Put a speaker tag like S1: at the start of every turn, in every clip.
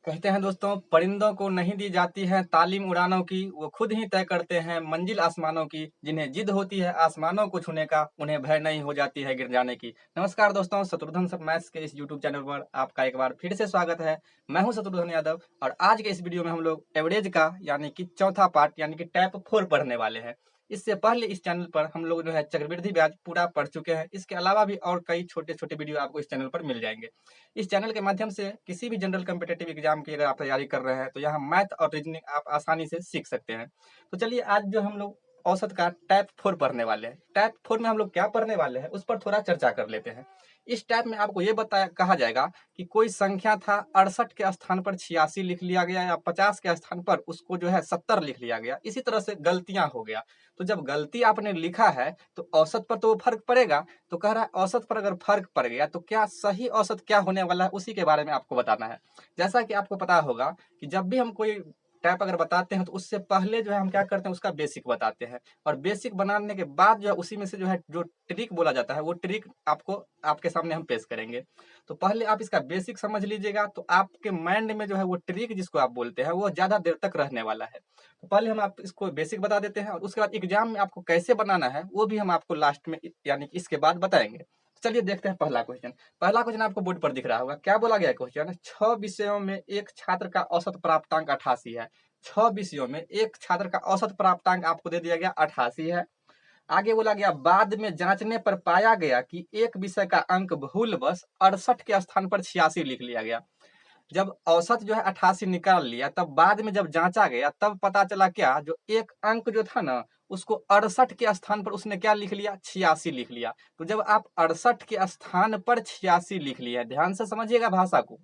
S1: कहते हैं दोस्तों, परिंदों को नहीं दी जाती है तालीम उड़ानों की, वो खुद ही तय करते हैं मंजिल आसमानों की। जिन्हें जिद होती है आसमानों को छूने का, उन्हें भय नहीं हो जाती है गिर जाने की। नमस्कार दोस्तों, शत्रुघ्न सब मैथ्स के इस यूट्यूब चैनल पर आपका एक बार फिर से स्वागत है। मैं हूं शत्रुघ्न यादव और आज के इस वीडियो में हम लोग एवरेज का यानी कि चौथा पार्ट यानी कि टाइप 4 पढ़ने वाले हैं। इससे पहले इस चैनल पर हम लोग जो है चक्रवृद्धि ब्याज पूरा पढ़ चुके हैं। इसके अलावा भी और कई छोटे छोटे वीडियो आपको इस चैनल पर मिल जाएंगे। इस चैनल के माध्यम से किसी भी जनरल कम्पिटेटिव एग्जाम की अगर आप तैयारी कर रहे हैं तो यहाँ मैथ और रीजनिंग आप आसानी से सीख सकते हैं। तो चलिए आज जो हम लोग औसत का टाइप 4 पढ़ने वाले हैं, टाइप 4 में हम लोग क्या पढ़ने वाले हैं उस पर थोड़ा चर्चा कर लेते हैं। इस टाइप में आपको ये बताया कहा जाएगा कि कोई संख्या था 68 के स्थान पर 86 लिख लिया गया या 50 के स्थान पर उसको जो है 70 लिख लिया गया। इसी तरह से गलतियां हो गया। तो जब गलती आपने लिखा है तो औसत पर तो फर्क पड़ेगा। तो कह रहा है औसत पर अगर फर्क पड़ गया तो क्या सही औसत क्या होने वाला है उसी के बारे में आपको बताना है। जैसा कि आपको पता होगा कि जब भी हम कोई टाइप अगर बताते हैं तो उससे पहले जो है हम क्या करते हैं उसका बेसिक बताते हैं और बेसिक बनाने के बाद जो है उसी में से जो है जो ट्रिक बोला जाता है वो ट्रिक आपको आपके सामने हम पेश करेंगे। तो पहले आप इसका बेसिक समझ लीजिएगा तो आपके माइंड में जो है वो ट्रिक जिसको आप बोलते हैं वो ज्यादा देर तक रहने वाला है। तो पहले हम आप इसको बेसिक बता देते हैं और उसके बाद एग्जाम में आपको कैसे बनाना है वो भी हम आपको लास्ट में यानी कि इसके बाद बताएंगे। चलिए देखते हैं पहला क्वेश्चन। पहला क्वेश्चन आपको बोर्ड पर दिख रहा होगा। क्या बोला गया क्वेश्चन, 6 विषयों में एक छात्र का औसत प्राप्तांक 88 है। 6 विषयों में एक छात्र का औसत प्राप्तांक आपको दे दिया गया 88 है। आगे बोला गया बाद में जांचने पर पाया गया कि एक विषय का अंक भूलवश 68 के स्थान पर 86 लिख लिया गया। जब औसत जो है 88 निकाल लिया तब बाद में जब जांचा गया तब पता चला क्या, जो एक अंक जो था ना उसको 68 के स्थान पर उसने क्या लिख लिया, 86 लिख लिया। तो जब आप 68 के स्थान पर 86 लिख लिया, ध्यान से समझिएगा भाषा को,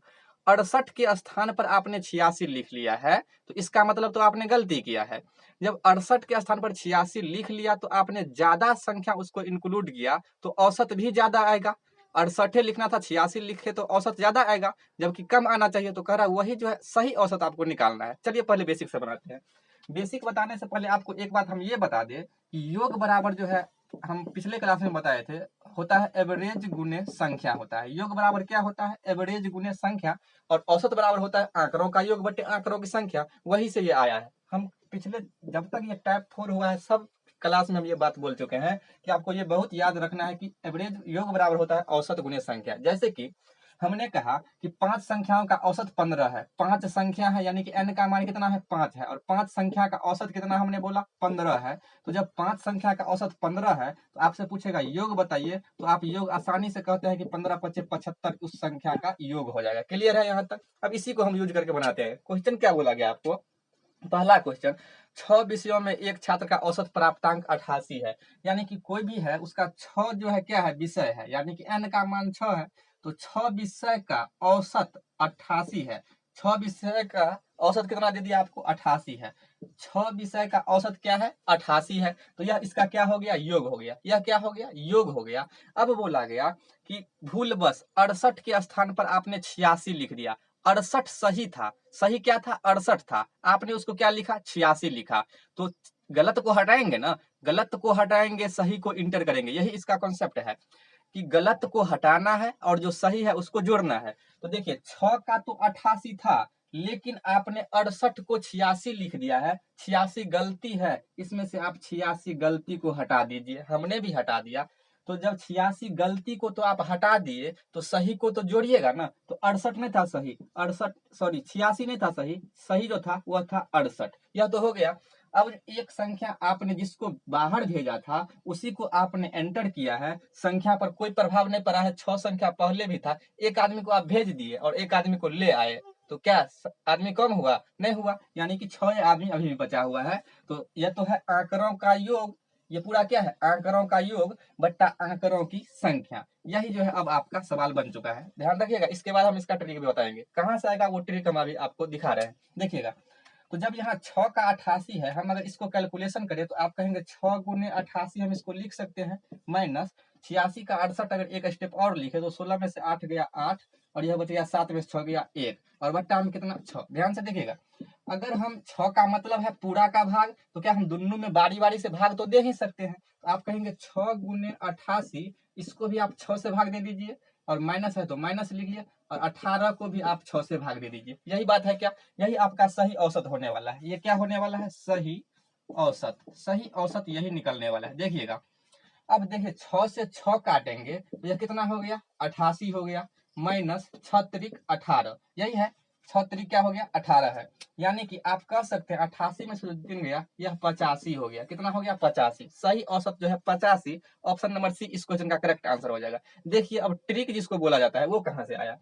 S1: 68 के स्थान पर आपने 86 लिख लिया है तो इसका मतलब तो आपने गलती किया है। जब 68 के स्थान पर 86 लिख लिया तो आपने ज्यादा संख्या उसको इंक्लूड किया तो औसत भी ज्यादा आएगा। 68 लिखना था 86 लिखे तो औसत ज्यादा आएगा, जबकि कम आना चाहिए। तो कह रहा है वही जो है सही औसत आपको निकालना है। चलिए पहले बेसिक से बनाते हैं। बेसिक बताने से पहले आपको एक बात हम ये बता दें कि योग बराबर जो है हम पिछले क्लास में बताए थे होता है एवरेज गुने संख्या होता है। योग बराबर क्या होता है, एवरेज गुने संख्या। और औसत बराबर होता है आंकड़ों का योग बटे आंकड़ों की संख्या। वही से ये आया है। हम पिछले जब तक ये टाइप 4 हुआ है सब क्लास में हम ये बात बोल चुके हैं कि आपको ये बहुत याद रखना है कि एवरेज योग बराबर होता है औसत गुने संख्या। जैसे कि हमने कहा कि 5 संख्याओं का औसत 15 है। 5 संख्या है यानी कि n का मान कितना है, 5 है। और 5 संख्या का औसत कितना हमने बोला, 15 है। तो जब 5 संख्या का औसत 15 है तो आपसे पूछेगा योग बताइए, तो आप योग आसानी से कहते हैं कि 15 × 5 = 75 उस संख्या का योग हो जाएगा। क्लियर है यहाँ तक। अब इसी को हम यूज करके बनाते हैं। क्वेश्चन क्या बोला गया आपको, पहला क्वेश्चन, 6 विषयों में एक छात्र का औसत प्राप्तांक 88 है। यानी कि कोई भी है उसका 6 जो है क्या है, विषय है, यानी कि n का मान 6 है। तो 6 विषय का औसत 88 है। 6 विषय का औसत कितना दे दिया आपको, 88 है। 6 विषय का औसत क्या है, 88 है। तो यह इसका क्या हो गया, योग हो गया। यह क्या हो गया, योग हो गया। अब बोला गया कि भूलवश 68 के स्थान पर आपने 86 लिख दिया। 68 सही था। सही क्या था, 68 था। आपने उसको क्या लिखा, 86 लिखा। तो गलत को हटाएंगे ना, गलत को हटाएंगे सही को इंटर करेंगे। यही इसका कॉन्सेप्ट है कि गलत को हटाना है और जो सही है उसको जोड़ना है। तो देखिए 6 का तो 88 था लेकिन आपने 68 को 86 लिख दिया है। 86 गलती है, इसमें से आप 86 गलती को हटा दीजिए। हमने भी हटा दिया। तो जब 86 गलती को तो आप हटा दिए तो सही को तो जोड़िएगा ना। तो 68 नहीं था सही, 68 सॉरी 86 नहीं था सही, सही जो था वह था 68। यह तो हो गया। अब एक संख्या आपने जिसको बाहर भेजा था उसी को आपने एंटर किया है। संख्या पर कोई प्रभाव नहीं पड़ा है। 6 संख्या पहले भी था, एक आदमी को आप भेज दिए और एक आदमी को ले आए तो क्या आदमी कम हुआ, नहीं हुआ। यानी कि 6 आदमी अभी भी बचा हुआ है। तो यह तो है आंकड़ों का योग। ये पूरा क्या है, आंकड़ों का योग बट्टा आंकड़ों की संख्या। यही जो है अब आपका सवाल बन चुका है। ध्यान रखिएगा। इसके बाद हम इसका ट्रिक भी बताएंगे। कहां से आएगा वो ट्रिक हम अभी आपको दिखा रहे हैं, देखिएगा। तो जब यहाँ 6 का 88 है, हम अगर इसको कैलकुलेशन करें तो आप कहेंगे 6 गुने 88 हम इसको लिख सकते हैं माइनस 86 का 68 अगर एक स्टेप और लिखे तो 16 में से 8 गया 8 और यह बच गया 7 में से 6 गया 1 और बट्टा में कितना 6। ध्यान से देखिएगा, अगर हम 6 का मतलब है पूरा का भाग तो क्या हम दोनों में बारी बारी से भाग तो दे ही सकते हैं। तो आप कहेंगे 6 गुने 88, इसको भी आप 6 से भाग दे दीजिए और माइनस है तो माइनस लिखिए और 18 को भी आप 6 से भाग दे दीजिए। यही बात है क्या? यही आपका सही औसत होने वाला है। ये क्या होने वाला है? सही औसत। सही औसत यही निकलने वाला है। देखिएगा, अब देखिए 6 से 6 काटेंगे तो यह कितना हो गया? 88 हो गया, माइनस 6 त्रिक 18, यही है। 6 त्रिक क्या हो गया? 18 है। यानी कि आप कह सकते हैं 88 में से जो दिन गया यह 85 हो गया। कितना हो गया? 85। सही औसत जो है 85। ऑप्शन नंबर सी इस क्वेश्चन का करेक्ट आंसर हो जाएगा। देखिए अब ट्रिक जिसको बोला जाता है वो कहाँ से आया?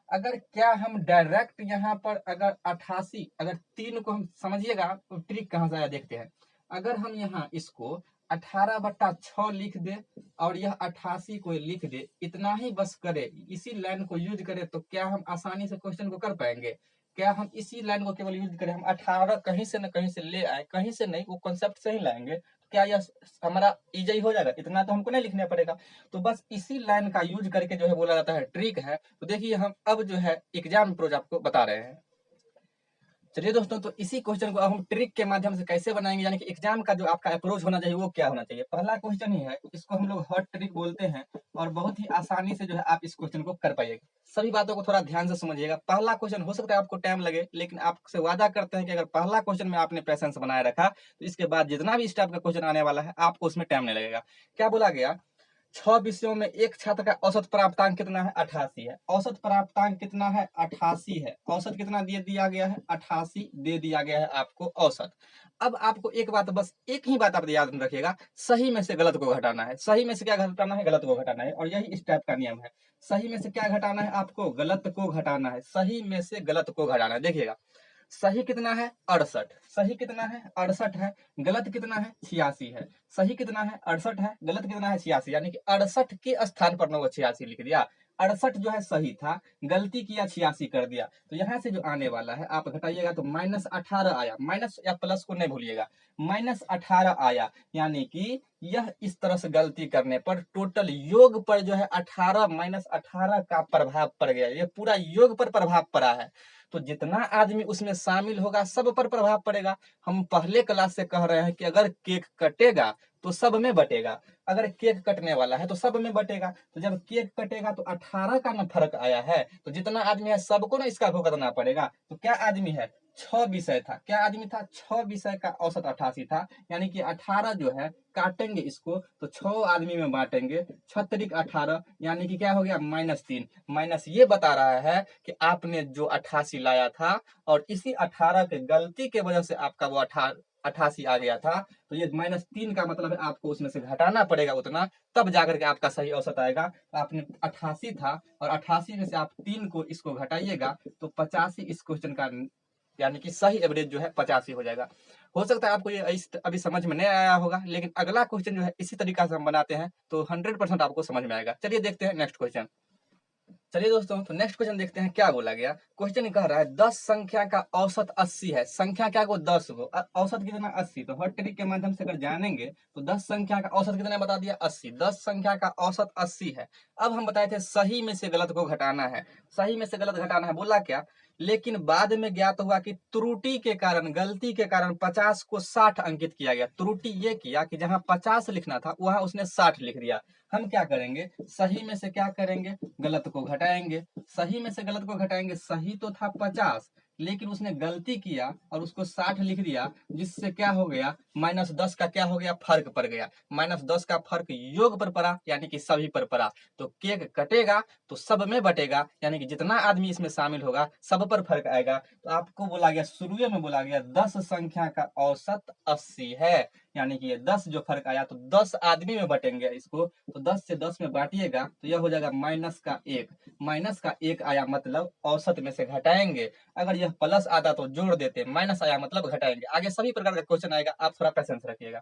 S1: अगर क्या हम डायरेक्ट यहाँ पर अगर 88, अगर 3 को हम समझिएगा तो ट्रिक कहाँ से आया देखते हैं। अगर हम यहाँ इसको 18/6 लिख दे और यह 88 को लिख दे, इतना ही बस करे, इसी लाइन को यूज करें तो क्या हम आसानी से क्वेश्चन को कर पाएंगे? क्या हम इसी लाइन को केवल यूज करें, हम 18 कहीं से न कहीं से ले आए, कहीं से नहीं, वो कॉन्सेप्ट से ही लाएंगे, तो क्या यह हमारा इजी हो जाएगा? इतना तो हमको नहीं लिखना पड़ेगा। तो बस इसी लाइन का यूज करके जो है बोला जाता है ट्रिक है। तो देखिए हम अब जो है एग्जाम अप्रोच आपको बता रहे हैं। चलिए दोस्तों, तो इसी क्वेश्चन को अब हम ट्रिक के माध्यम से कैसे बनाएंगे, यानी कि एग्जाम का जो आपका अप्रोच होना चाहिए वो क्या होना चाहिए। पहला क्वेश्चन ही है, इसको हम लोग हॉट ट्रिक बोलते हैं और बहुत ही आसानी से जो है आप इस क्वेश्चन को कर पाइएगा। सभी बातों को थोड़ा ध्यान से समझिएगा। पहला क्वेश्चन हो सकता है आपको टाइम लगे, लेकिन आपसे वादा करते हैं कि अगर पहला क्वेश्चन में आपने पैसेंस बनाए रखा तो इसके बाद जितना भी इस टाइप का क्वेश्चन आने वाला है आपको उसमें टाइम नहीं लगेगा। क्या बोला गया? 6 विषयों में एक छात्र का औसत प्राप्तांक कितना है? 88 है। औसत प्राप्तांक कितना है? 88 है। औसत कितना दे दिया गया है? 88 दे दिया गया है आपको औसत। अब आपको एक बात, बस एक ही बात आप याद रखिएगा, सही में से गलत को घटाना है। सही में से क्या घटाना है? गलत को घटाना है। और यही इस टाइप का नियम है। सही में से क्या घटाना है? आपको गलत को घटाना है। सही में से गलत को घटाना है। देखिएगा, सही कितना है? 68। सही कितना है? 68 है। गलत कितना है? 86 है। सही कितना है? 68 है। गलत कितना है? 86। यानी कि 68 के स्थान पर 86 लिख दिया। 68 जो है सही था, गलती किया 86 कर दिया। तो यहाँ से जो आने वाला है आप घटाइएगा तो -18 आया। माइनस या प्लस को नहीं भूलिएगा, -18 आया। यानी कि यह इस तरह से गलती करने पर टोटल योग पर जो है 18 -18 का प्रभाव पड़ गया। ये पूरा योग पर प्रभाव पड़ा है। तो जितना आदमी उसमें शामिल होगा सब पर प्रभाव पड़ेगा। हम पहले क्लास से कह रहे हैं कि अगर केक कटेगा तो सब में बटेगा। अगर केक कटने वाला है तो सब में बटेगा। तो जब केक कटेगा तो 18 का ना फर्क आया है, तो जितना आदमी है सबको ना इसका भुगतना पड़ेगा। तो क्या आदमी है? 6 विषय था। क्या आदमी था? 6 विषय का औसत 88 था। यानी कि 18 जो है काटेंगे इसको तो 6 आदमी में बांटेंगे, 6 त्रिक 18, यानी कि क्या हो गया? -3। माइनस ये बता रहा है कि आपने जो 88 लाया था और इसी 18 के गलती के वजह से आपका वो 88 आ गया था। तो ये -3 का मतलब है आपको उसमें से घटाना पड़ेगा उतना, तब जाकर के आपका सही औसत आएगा। तो आपने 88 था और 88 में से आप 3 को इसको घटाइएगा तो 85 इस क्वेश्चन का, यानी कि सही एवरेज जो है 85 हो जाएगा। हो सकता है आपको ये अभी समझ में नहीं आया होगा, लेकिन अगला क्वेश्चन जो है इसी तरीका से हम बनाते हैं तो 100% आपको समझ में आएगा। चलिए देखते हैं नेक्स्ट क्वेश्चन। चलिए दोस्तों, तो नेक्स्ट क्वेश्चन देखते हैं क्या बोला गया। क्वेश्चन कह रहा है 10 संख्या का औसत 80 है। संख्या क्या को? 10 को। औसत कितना? 80। तो हर ट्रिक के माध्यम से अगर जानेंगे तो 10 संख्या का औसत कितना बता दिया? 80। 10 संख्या का औसत 80 है। अब हम बताए थे सही में से गलत को घटाना है। सही में से गलत घटाना है, बोला क्या? लेकिन बाद में ज्ञात हुआ कि त्रुटि के कारण, गलती के कारण 50 को 60 अंकित किया गया। त्रुटि ये किया कि जहां 50 लिखना था वहां उसने 60 लिख दिया। हम क्या करेंगे? सही में से क्या करेंगे? गलत को घटाएंगे। सही में से गलत को घटाएंगे। सही तो था 50, लेकिन उसने गलती किया और उसको 60 लिख दिया, जिससे क्या हो गया? -10 का क्या हो गया? फर्क पड़ गया। -10 का फर्क योग पर पड़ा, यानी कि सभी पर पड़ा। तो केक कटेगा तो सब में बटेगा, यानी कि जितना आदमी इसमें शामिल होगा सब पर फर्क आएगा। तो आपको बोला गया, शुरू में बोला गया 10 संख्या का औसत 80 है। यानी कि ये 10 जो फर्क आया तो 10 आदमी में बटेंगे इसको, तो 10 से 10 में बांटिएगा तो यह हो जाएगा -1। -1 आया मतलब औसत में से घटाएंगे। अगर यह प्लस आता तो जोड़ देते, माइनस आया मतलब घटाएंगे। आगे सभी प्रकार का क्वेश्चन आएगा, आप थोड़ा पेशेंस रखिएगा।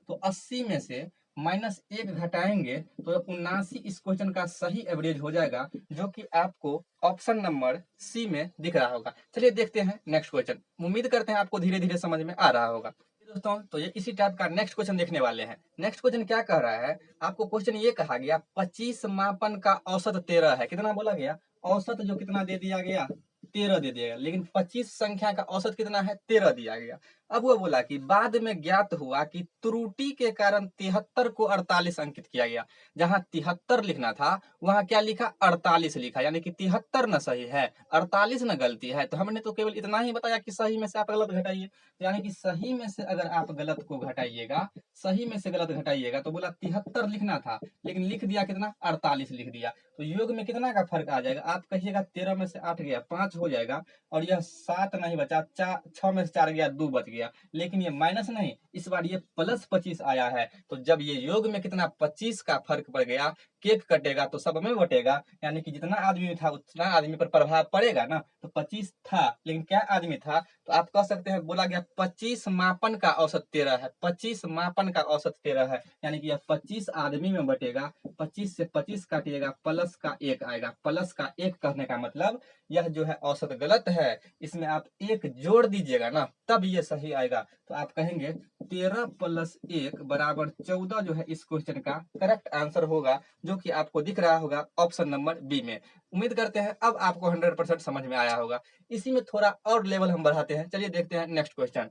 S1: तो 80 में से -1 घटाएंगे तो 79 इस क्वेश्चन का सही एवरेज हो जाएगा, जो कि आपको ऑप्शन नंबर सी में दिख रहा होगा। चलिए देखते हैं नेक्स्ट क्वेश्चन। उम्मीद करते हैं आपको धीरे धीरे समझ में आ रहा होगा। दोस्तों, तो ये इसी टाइप का नेक्स्ट क्वेश्चन देखने वाले हैं। नेक्स्ट क्वेश्चन क्या कह रहा है? आपको क्वेश्चन ये कहा गया 25 मापन का औसत 13 है। कितना बोला गया? औसत जो कितना दे दिया गया? 13 दे दिया गया, लेकिन 25 संख्या का औसत कितना है? 13 दिया गया। अब वो बोला कि बाद में ज्ञात हुआ कि त्रुटि के कारण 73 को 48 अंकित किया गया। जहां 73 लिखना था वहां क्या लिखा, 48 लिखा, यानी कि 73 न सही है, 48 न गलती है। तो हमने तो केवल इतना ही बताया कि सही में से आप गलत घटाइए, यानी कि सही में से अगर आप गलत को घटाइएगा, सही में से गलत घटाइएगा, तो बोला 73 लिखना था लेकिन लिख दिया कितना, 48 लिख दिया। तो योग में कितना का फर्क आ जाएगा, आप कहिएगा 13 में से 8 गया 5 हो जाएगा, और यह 7 नहीं बचा, 6 में से 4 गया 2 बच गया। लेकिन ये माइनस नहीं, इस बार ये प्लस 25 आया है। तो जब ये योग में कितना 25 का फर्क पड़ गया, केक कटेगा तो सब में बटेगा, यानी कि जितना आदमी था उतना आदमी पर प्रभाव पड़ेगा ना। तो 25 था लेकिन क्या आदमी था, तो आप कह सकते हैं बोला गया 25 मापन का औसत 13 है, 25 मापन का औसत 13 है, यानी कि यह 25 आदमी में बटेगा। 25 से 25 काटिएगा, प्लस का 1 आएगा। प्लस का 1 कहने का मतलब यह जो है औसत गलत है, इसमें आप 1 जोड़ दीजिएगा ना तब ये सही आएगा। तो आप कहेंगे 13 + 1 = 14 जो है इस क्वेश्चन का करेक्ट आंसर होगा, जो कि आपको दिख रहा होगा ऑप्शन नंबर बी में। उम्मीद करते हैं अब आपको 100% समझ में आया होगा। इसी में थोड़ा और लेवल हम बढ़ाते हैं, चलिए देखते हैं नेक्स्ट क्वेश्चन।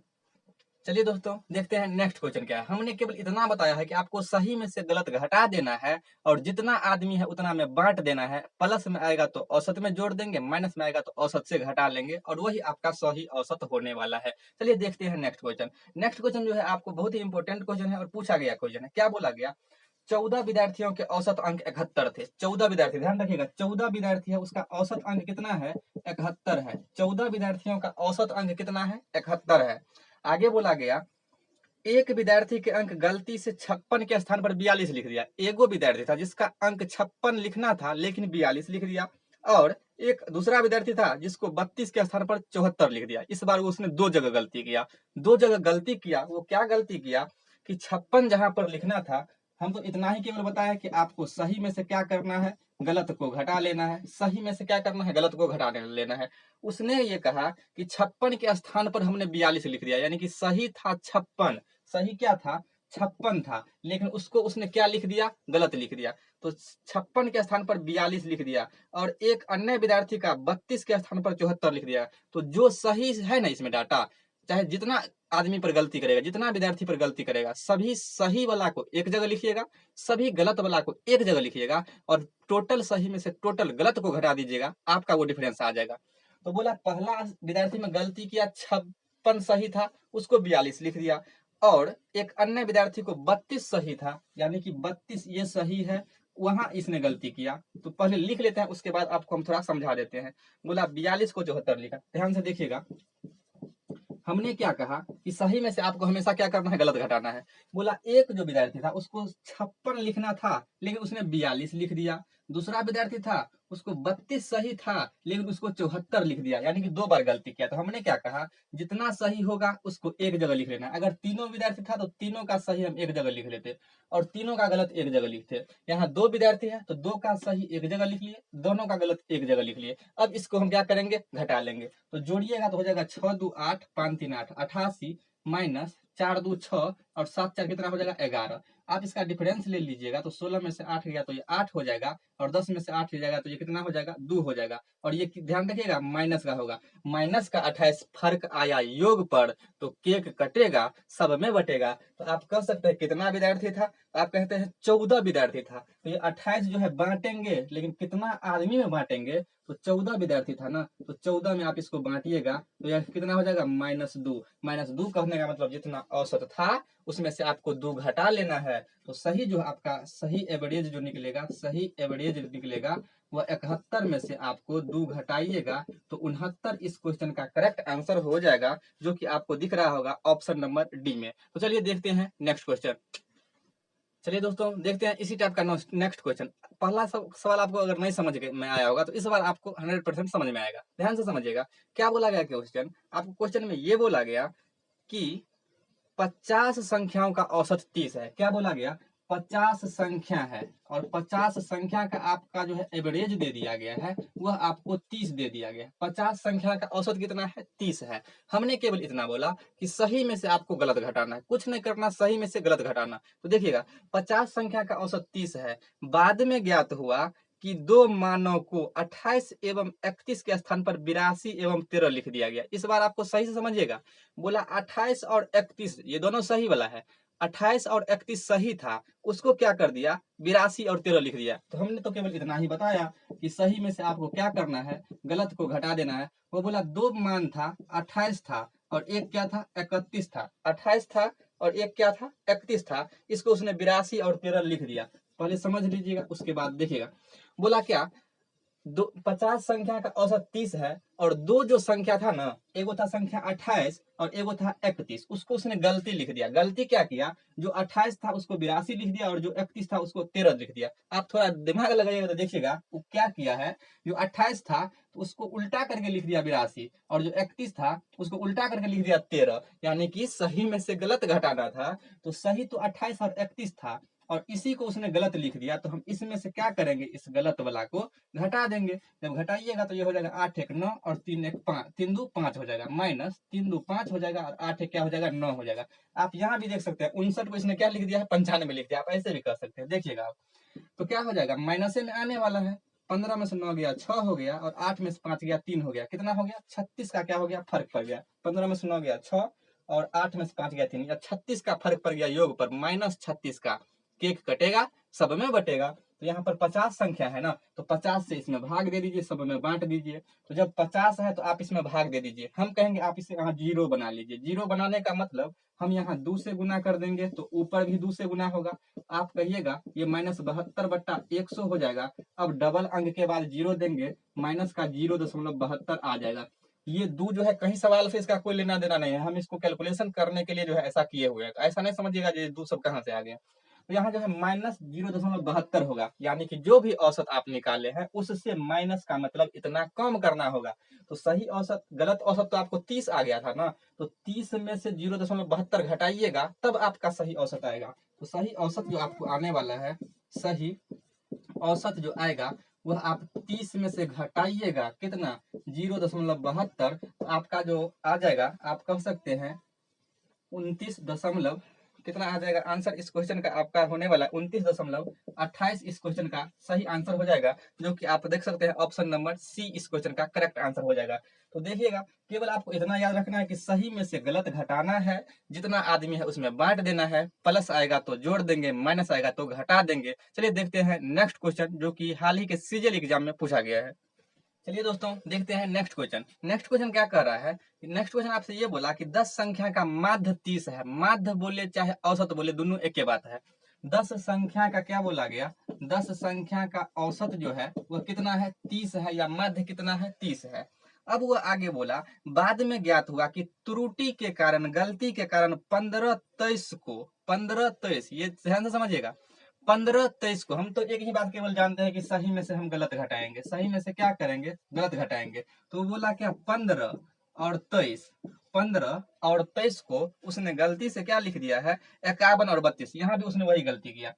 S1: चलिए दोस्तों देखते हैं नेक्स्ट क्वेश्चन क्या है। हमने केवल इतना बताया है कि आपको सही में से गलत घटा देना है, और जितना आदमी है उतना में बांट देना है। प्लस में आएगा तो औसत में जोड़ देंगे, माइनस में आएगा तो औसत से घटा लेंगे, और वही आपका सही औसत होने वाला है। चलिए देखते हैं नेक्स्ट क्वेश्चन। नेक्स्ट क्वेश्चन जो है आपको बहुत ही इंपॉर्टेंट क्वेश्चन है और पूछा गया क्वेश्चन है। क्या बोला गया, 14 विद्यार्थियों के औसत अंक 71 थे। 14 विद्यार्थी, ध्यान रखिएगा 14 विद्यार्थी है, उसका औसत अंक कितना है, 71 है। 14 विद्यार्थियों का औसत अंक कितना है, 71 है। आगे बोला गया एक विद्यार्थी के अंक गलती से 56 के स्थान पर 42 लिख दिया। एगो विद्यार्थी था जिसका अंक 56 लिखना था लेकिन 42 लिख दिया, और एक दूसरा विद्यार्थी था जिसको 32 के स्थान पर 74 लिख दिया। इस बार उसने 2 जगह गलती किया। 2 जगह गलती किया, वो क्या गलती किया कि 56 जहां पर लिखना था, हम तो इतना ही केवल बताया कि आपको सही में से क्या करना है, गलत को घटा लेना है। सही में से क्या करना है, गलत को घटा लेना है। उसने ये कहा कि 56 के स्थान पर हमने 42 लिख दिया, यानी कि सही था 56, सही क्या था, 56 था, लेकिन उसको उसने क्या लिख दिया, गलत लिख दिया। तो 56 के स्थान पर 42 लिख दिया, और एक अन्य विद्यार्थी का 32 के स्थान पर 74 लिख दिया। तो जो सही है ना इसमें डाटा, चाहे जितना आदमी पर गलती करेगा, जितना विद्यार्थी पर गलती करेगा, सभी सही वाला को एक जगह लिखिएगा, सभी गलत वाला को एक जगह लिखिएगा, और टोटल सही में से टोटल गलत को घटा दीजिएगा, आपका वो डिफरेंस आ जाएगा। तो बोला पहला विद्यार्थी में गलती किया, 56 सही था, उसको 42 लिख दिया, और एक अन्य विद्यार्थी को 32 सही था, यानी कि 32 ये सही है, वहां इसने गलती किया। तो पहले लिख लेते हैं, उसके बाद आपको हम थोड़ा समझा देते हैं। बोला 42 को 74 लिखा, ध्यान से देखिएगा। हमने क्या कहा कि सही में से आपको हमेशा क्या करना है, गलत घटाना है। बोला एक जो विद्यार्थी था उसको 56 लिखना था लेकिन उसने 42 लिख दिया। दूसरा विद्यार्थी था उसको 32 सही था लेकिन उसको 74 लिख दिया, यानी कि 2 बार गलती किया। तो हमने क्या कहा, जितना सही होगा उसको एक जगह लिख लेना। अगर तीनों विद्यार्थी था तो तीनों का सही हम एक जगह लिख लेते, और तीनों का गलत एक जगह लिखते। यहाँ 2 विद्यार्थी है तो 2 का सही एक जगह लिख लिए, दोनों का गलत एक जगह लिख लिए। अब इसको हम क्या करेंगे, घटा लेंगे। तो जोड़िएगा तो हो जाएगा 6 2 8 5 3 8, 88 माइनस 4 2 6 और 7 4 कितना हो जाएगा, 11। आप इसका डिफरेंस ले लीजिएगा तो 16 में से 8 गया तो ये 8 हो जाएगा, और 10 में से 8 हो जाएगा तो ये कितना हो जाएगा, 2 हो जाएगा। और ये ध्यान रखिएगा माइनस का होगा, माइनस का 28 फर्क आया योग पर, तो केक कटेगा सब में बटेगा। तो आप कह सकते हैं कितना विद्यार्थी था, तो आप कहते हैं 14 विद्यार्थी था। तो ये 28 जो है बांटेंगे, लेकिन कितना आदमी में बांटेंगे, तो 14 विद्यार्थी था ना, तो 14 में आप इसको बांटिएगा तो यह कितना हो जाएगा, -2। -2 कहने का मतलब जितना औसत था उसमें से आपको 2 घटा लेना है। तो सही जो आपका सही एवरेज जो निकलेगा, सही एवरेज निकलेगा वह 71 में से आपको 2 घटाइएगा तो 69 इस क्वेश्चन का करेक्ट आंसर हो जाएगा, जो कि आपको दिख रहा होगा ऑप्शन नंबर डी में। तो चलिए देखते हैं नेक्स्ट क्वेश्चन। चलिए दोस्तों देखते हैं इसी टाइप का नेक्स्ट क्वेश्चन। पहला सवाल आपको अगर नहीं समझ में आया होगा तो इस बार आपको 100% समझ में आएगा, ध्यान से समझिएगा। क्या बोला गया क्वेश्चन, आपको क्वेश्चन में ये बोला गया कि 50 संख्याओं का औसत 30 है। क्या बोला गया, 50 संख्या है और 50 संख्या का आपका जो है एवरेज दे दिया गया है, वह आपको 30 दे दिया गया है। 50 संख्या का औसत कितना है, 30 है। हमने केवल इतना बोला कि सही में से आपको गलत घटाना है, कुछ नहीं करना, सही में से गलत घटाना। तो देखिएगा 50 संख्या का औसत 30 है, बाद में ज्ञात हुआ कि दो मानों को 28 एवं 31 के स्थान पर 82 एवं 13 लिख दिया गया। इस बार आपको सही से समझिएगा, बोला 28 और 31 ये दोनों सही वाला है, 28 और 31 सही था, उसको क्या कर दिया 82 और 13 लिख दिया। तो हमने तो केवल इतना ही बताया कि सही में से आपको क्या करना है, गलत को घटा देना है। वो बोला दो मान था, 28 था और एक क्या था 31 था, 28 था और एक क्या था 31 था, इसको उसने 82 और 13 लिख दिया। पहले समझ लीजिएगा उसके बाद देखिएगा। बोला क्या, दो 50 संख्या का औसत 30 है और दो जो संख्या था ना, एगो था संख्या 28 और एगो था 31, उसको उसने गलती लिख दिया। गलती क्या किया, जो 28 था उसको 82 लिख दिया और जो 31 था उसको 13 लिख दिया। आप थोड़ा दिमाग लगाइएगा तो देखिएगा वो क्या किया है, जो 28 था तो उसको उल्टा करके लिख दिया 82 और जो 31 था उसको उल्टा करके लिख दिया 13, यानी कि सही में से गलत घटाना था। तो सही तो 28 और 31 था और इसी को उसने गलत लिख दिया, तो हम इसमें से क्या करेंगे, इस गलत वाला को घटा देंगे। जब घटाइएगा तो ये हो जाएगा 8 एक 9 और 3 एक 5, 3 2 5 हो जाएगा, माइनस 3 2 5 हो जाएगा और 8 एक क्या हो जाएगा 9 हो जाएगा। आप यहाँ भी देख सकते हैं 59 को इसने क्या लिख दिया है 95 लिख दिया, आप ऐसे भी कर सकते हैं। देखिएगा आप तो क्या हो जाएगा, माइनस में आने वाला है, 15 में से 9 गया 6 हो गया और 8 में से 5 गया 3 हो गया, कितना हो गया 36 का क्या हो गया फर्क पड़ गया। 15 में से 9 गया 6 और 8 में से 5 गया 3, या 36 का फर्क पड़ गया योग पर, माइनस 36 का। केक कटेगा सब में बटेगा, तो यहाँ पर 50 संख्या है ना, तो 50 से इसमें भाग दे दीजिए, सब में बांट दीजिए। तो जब 50 है तो आप इसमें भाग दे दीजिए। हम कहेंगे आप इसे यहाँ जीरो बना लीजिए। जीरो बनाने का मतलब हम यहाँ 2 से गुना कर देंगे तो ऊपर भी 2 से गुना होगा। आप कहिएगा ये -72/100 हो जाएगा। अब डबल अंक के बाद जीरो देंगे, माइनस का 0.72 आ जाएगा। ये दो जो है कहीं सवाल से इसका कोई लेना देना नहीं है, हम इसको कैलकुलेशन करने के लिए जो है ऐसा किए हुए हैं। तो ऐसा नहीं समझिएगा ये दो सब कहाँ से आ गया। तो यहाँ जो है -0.72 होगा, यानी कि जो भी औसत आप निकाले हैं उससे माइनस का मतलब इतना कम करना होगा। तो सही औसत, गलत औसत तो आपको 30 आ गया था ना, तो 30 में से 0.72 घटाइएगा तब आपका सही औसत आएगा। तो सही औसत जो आपको आने वाला है, सही औसत जो आएगा वह आप 30 में से घटाइएगा कितना 0.72, तो आपका जो आ जाएगा आप कह सकते हैं 29 दशमलव कितना आ जाएगा आंसर इस क्वेश्चन का आपका होने वाला है 29.28। इस क्वेश्चन का सही आंसर हो जाएगा, जो कि आप देख सकते हैं ऑप्शन नंबर सी इस क्वेश्चन का करेक्ट आंसर हो जाएगा। तो देखिएगा, केवल आपको इतना याद रखना है कि सही में से गलत घटाना है, जितना आदमी है उसमें बांट देना है, प्लस आएगा तो जोड़ देंगे, माइनस आएगा तो घटा देंगे। चलिए देखते हैं नेक्स्ट क्वेश्चन, जो कि हाल ही के सीजीएल एग्जाम में पूछा गया है। चलिए दोस्तों देखते हैं नेक्स्ट क्वेश्चन। नेक्स्ट क्वेश्चन क्या कर रहा है, नेक्स्ट क्वेश्चन आपसे ये बोला कि 10 संख्या का माध्य 30 है। माध्य बोले चाहे औसत बोले दोनों एक ही बात है। 10 संख्या का क्या बोला गया, 10 संख्या का औसत जो है वह कितना है 30 है, या माध्य कितना है 30 है। अब वह आगे बोला, बाद में ज्ञात हुआ कि त्रुटि के कारण, गलती के कारण 15-23 ये ध्यान से समझिएगा, 15-23 को हम तो एक ही बात केवल जानते हैं कि सही में से हम गलत घटाएंगे, सही में से क्या करेंगे गलत घटाएंगे। तो बोला क्या 15 और 23 को उसने गलती से क्या लिख दिया है 51 और 32, यहाँ भी उसने वही गलती किया।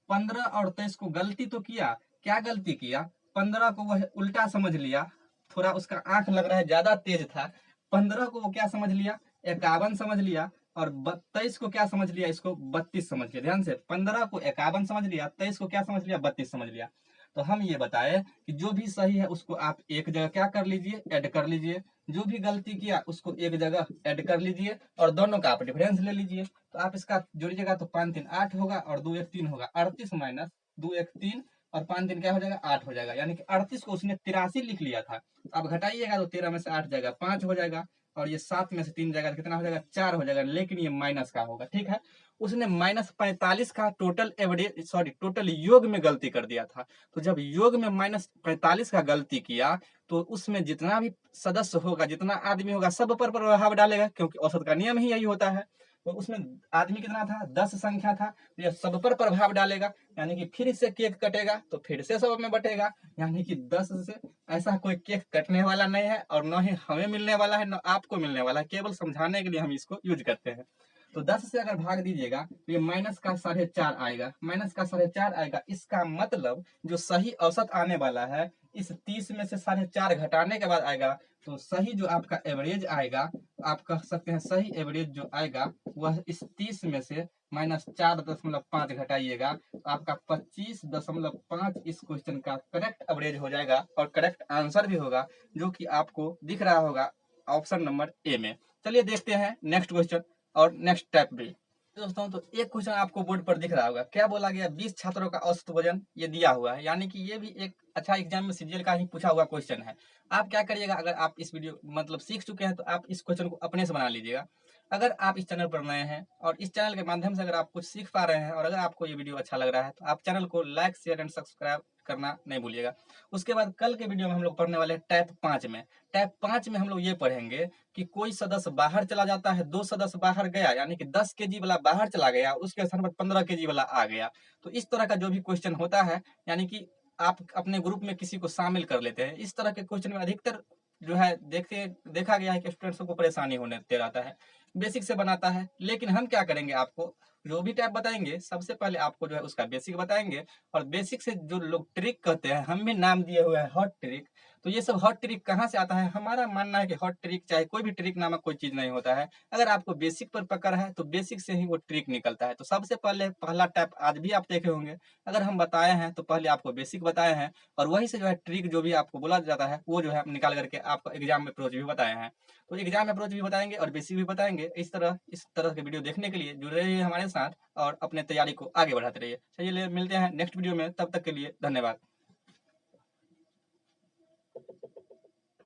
S1: 15 और 23 को गलती तो किया, क्या गलती किया, 15 को वह उल्टा समझ लिया, थोड़ा उसका आंख लग रहा है ज्यादा तेज था। 15 को वो क्या समझ लिया 51 समझ लिया, और 23 को क्या समझ लिया, इसको 32 समझ लिया। ध्यान से 15 को 51 समझ लिया, 23 को क्या समझ लिया 32 समझ लिया। तो हम ये बताए कि जो भी सही है उसको आप एक जगह क्या कर लीजिए ऐड कर लीजिए, जो भी गलती किया उसको एक जगह ऐड कर लीजिए और दोनों का आप डिफरेंस ले लीजिए। तो आप इसका जोड़िएगा तो 5 3 8 होगा और 2 1 3 होगा, 38 माइनस 2 1 3 और 5 3 क्या हो जाएगा 8 हो जाएगा, यानी कि 38 को उसने 83 लिख लिया था। अब घटाइएगा तो 13 में से 8 जाएगा 5 हो जाएगा, और ये 7 में से 3 जाएगा तो कितना हो जाएगा 4 हो जाएगा, लेकिन ये माइनस का होगा। ठीक है, उसने -45 का टोटल एवरेज टोटल योग में गलती कर दिया था। तो जब योग में -45 का गलती किया तो उसमें जितना भी सदस्य होगा, जितना आदमी होगा, सब पर प्रभाव डालेगा, क्योंकि औसत का नियम ही यही होता है। तो उसमें आदमी कितना था 10 संख्या था, तो यह सब पर प्रभाव डालेगा, यानी कि फिर से केक कटेगा तो फिर से सब में बटेगा, यानी कि 10 से ऐसा कोई केक कटने वाला नहीं है और न ही हमें मिलने वाला है न आपको मिलने वाला है, केवल समझाने के लिए हम इसको यूज करते हैं। तो 10 से अगर भाग दीजिएगा तो ये माइनस का 4.5 आएगा, माइनस का 4.5 आएगा। इसका मतलब जो सही औसत आने वाला है इस 30 में से 4.5 घटाने के बाद आएगा, तो सही जो आपका एवरेज आएगा, आप कह सकते हैं सही एवरेज जो आएगा वह इस 30 में से -4.5 घटाइएगा, तो आपका 25.5 इस क्वेश्चन का करेक्ट एवरेज हो जाएगा और करेक्ट आंसर भी होगा, जो कि आपको दिख रहा होगा ऑप्शन नंबर ए में। चलिए देखते हैं नेक्स्ट क्वेश्चन और नेक्स्ट टाइप भी। दोस्तों, तो एक क्वेश्चन आपको बोर्ड पर दिख रहा होगा, क्या बोला गया, 20 छात्रों का औसत वजन ये दिया हुआ है, यानी कि ये भी एक अच्छा एग्जाम में सीजीएल का ही पूछा हुआ क्वेश्चन है। आप क्या करिएगा, अगर आप इस वीडियो मतलब सीख चुके हैं तो आप इस क्वेश्चन को अपने से बना लीजिएगा। अगर आप इस चैनल पर नए हैं और इस चैनल के माध्यम से अगर आप कुछ सीख पा रहे हैं और अगर आपको ये वीडियो अच्छा लग रहा है तो आप चैनल को लाइक शेयर एंड सब्सक्राइब करना नहीं भूलिएगा। उसके बाद कल के वीडियो में हम लोग पढ़ने वाले हैं टाइप 5 में। टाइप 5 में हम लोग ये पढ़ेंगे कि कोई सदस्य बाहर चला जाता है, 2 सदस्य बाहर गया, यानी कि 10 केजी वाला बाहर चला गया, उसके स्थान पर 15 केजी वाला आ गया। तो इस तरह का जो भी क्वेश्चन होता है, यानी कि आप अपने ग्रुप में किसी को शामिल कर लेते हैं, इस तरह के क्वेश्चन में अधिकतर जो है देखा गया है कि स्टूडेंट्स को परेशानी होने दे रहता है, बेसिक से बनाता है। लेकिन हम क्या करेंगे, आपको जो भी टाइप बताएंगे सबसे पहले आपको जो है उसका बेसिक बताएंगे, और बेसिक से जो लोग ट्रिक कहते हैं, हम भी नाम दिए हुए हैं हॉट ट्रिक। तो ये सब हॉट ट्रिक कहाँ से आता है, हमारा मानना है कि हॉट ट्रिक चाहे कोई भी ट्रिक नामक कोई चीज नहीं होता है, अगर आपको बेसिक पर पकड़ है तो बेसिक से ही वो ट्रिक निकलता है। तो सबसे पहले पहला टाइप आज भी आप देखे होंगे, अगर हम बताए हैं तो पहले आपको बेसिक बताए हैं, और वही से जो है ट्रिक जो भी आपको बोला जाता है वो जो है निकाल करके आपको एग्जाम में अप्रोच भी बताए हैं। तो एग्जाम अप्रोच भी बताएंगे और बेसिक भी बताएंगे। इस तरह के वीडियो देखने के लिए जुड़े रहिए हमारे साथ और अपने तैयारी को आगे बढ़ाते रहिए। चलिए मिलते हैं नेक्स्ट वीडियो में, तब तक के लिए धन्यवाद।